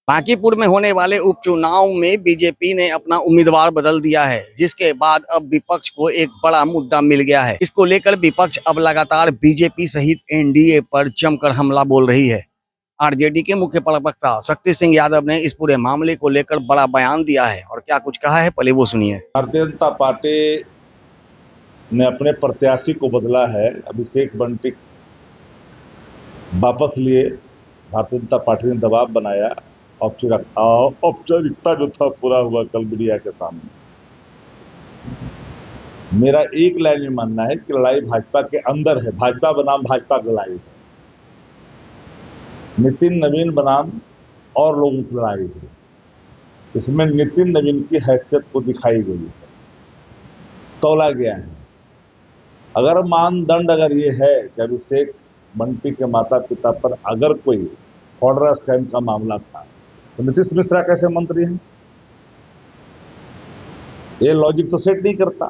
बांकीपुर में होने वाले उपचुनाव में बीजेपी ने अपना उम्मीदवार बदल दिया है, जिसके बाद अब विपक्ष को एक बड़ा मुद्दा मिल गया है। इसको लेकर विपक्ष अब लगातार बीजेपी सहित एनडीए पर जमकर हमला बोल रही है। आरजेडी के मुख्य प्रवक्ता शक्ति सिंह यादव ने इस पूरे मामले को लेकर बड़ा बयान दिया है और क्या कुछ कहा है, पहले वो सुनिए। भारतीय जनता पार्टी ने अपने प्रत्याशी को बदला है। अभिषेक बंटी वापस लिए। भारतीय जनता पार्टी ने दबाव बनाया। औपचारिकता जो था पूरा हुआ कल मीडिया के सामने। मेरा एक लाइन में मानना है कि लड़ाई भाजपा के अंदर है। भाजपा बनाम भाजपा की लड़ाई है। नितिन नवीन बनाम और लोगों की लड़ाई है। इसमें नितिन नवीन की हैसियत को दिखाई गई है, तौला गया है। अगर मानदंड ये है कि अभिषेक बंटी के माता पिता पर अगर कोई ऑर्डर स्कैम का मामला था तो नीतीश मिश्रा कैसे मंत्री हैं? ये लॉजिक तो सेट नहीं करता।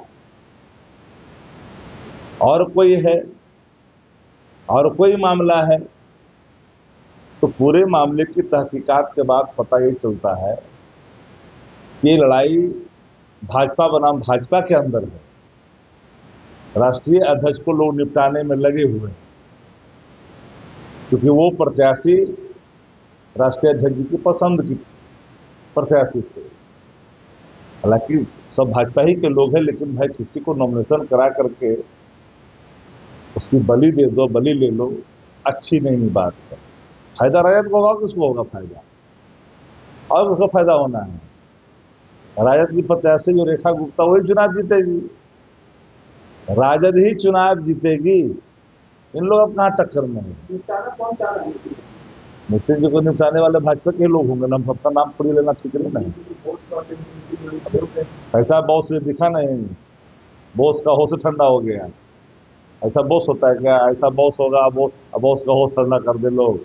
और कोई है और कोई मामला है तो पूरे मामले की तहकीकात के बाद पता ये चलता है कि ये लड़ाई भाजपा बनाम भाजपा के अंदर है। राष्ट्रीय अध्यक्ष को लोग निपटाने में लगे हुए हैं, क्योंकि वो प्रत्याशी राष्ट्रीय अध्यक्ष की पसंद की प्रत्याशी थे। हालांकि सब भाजपा ही के लोग हैं, लेकिन भाई किसी को नॉमिनेशन करा करके उसकी बलि दे दो, बलि ले लो, अच्छी नहीं बात है। फायदा राजद को होगा, किसको होगा फायदा? और उसको फायदा होना है। राजद की प्रत्याशी जो रेखा गुप्ता, वही चुनाव जीतेगी। राजद ही चुनाव जीतेगी। इन लोग अब कहाँ टक्कर में है? नितिन जी को निपटाने वाले भाजपा के लोग होंगे ना। सबका नाम पूरी लेना ठीक नहीं है। ऐसा बॉस से दिखा नहीं, बॉस का होश ठंडा हो गया। ऐसा बॉस होता है क्या? ऐसा बॉस होगा बॉस का होश ठंडा कर दे लोग।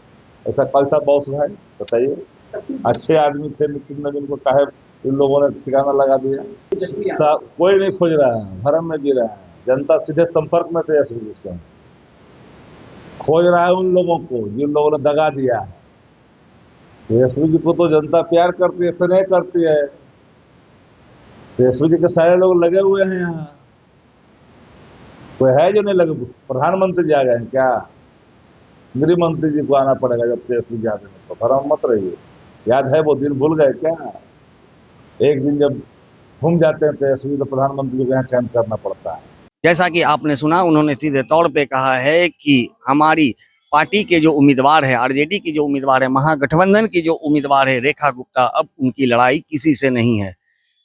ऐसा कैसा बॉस है बताइए? अच्छे आदमी थे नितिन नवीन को काहे इन लोगों ने ठिकाना लगा दिया? कोई नहीं खोज रहा है, भरम में जी रहा है। जनता सीधे संपर्क में थे से खोज रहा है उन लोगों को जिन लोगों ने दगा दिया है। तेजस्वी जी को तो जनता प्यार करती है, स्नेह करती है। तेजस्वी जी के सारे लोग लगे हुए हैं यहाँ। कोई है जो नहीं लगे? प्रधानमंत्री जी आ गए हैं क्या? गृह मंत्री जी को आना पड़ेगा जब तेजस्वी जी आते हैं। तो भरम मत रहिए। याद है वो दिन भूल गए क्या? एक दिन जब घूम जाते हैं तेजस्वी तो प्रधानमंत्री जी को यहाँ कैंप करना पड़ता है। जैसा कि आपने सुना, उन्होंने सीधे तौर पे कहा है कि हमारी पार्टी के जो उम्मीदवार है, आरजेडी की जो उम्मीदवार है, महागठबंधन की जो उम्मीदवार है रेखा गुप्ता, अब उनकी लड़ाई किसी से नहीं है।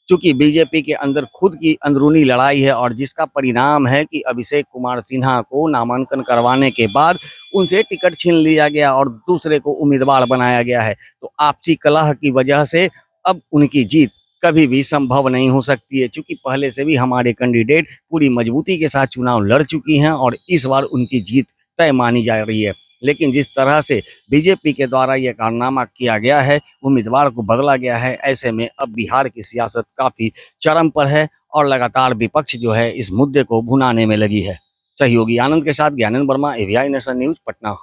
क्योंकि बीजेपी के अंदर खुद की अंदरूनी लड़ाई है और जिसका परिणाम है कि अभिषेक कुमार सिन्हा को नामांकन करवाने के बाद उनसे टिकट छीन लिया गया और दूसरे को उम्मीदवार बनाया गया है। तो आपसी कलह की वजह से अब उनकी जीत कभी भी संभव नहीं हो सकती है, क्योंकि पहले से भी हमारे कैंडिडेट पूरी मजबूती के साथ चुनाव लड़ चुकी हैं और इस बार उनकी जीत तय मानी जा रही है। लेकिन जिस तरह से बीजेपी के द्वारा यह कारनामा किया गया है, उम्मीदवार को बदला गया है, ऐसे में अब बिहार की सियासत काफी चरम पर है और लगातार विपक्ष जो है इस मुद्दे को भुनाने में लगी है। सहयोगी आनंद के साथ Gyanendra Verma, AVI nation news, Patna.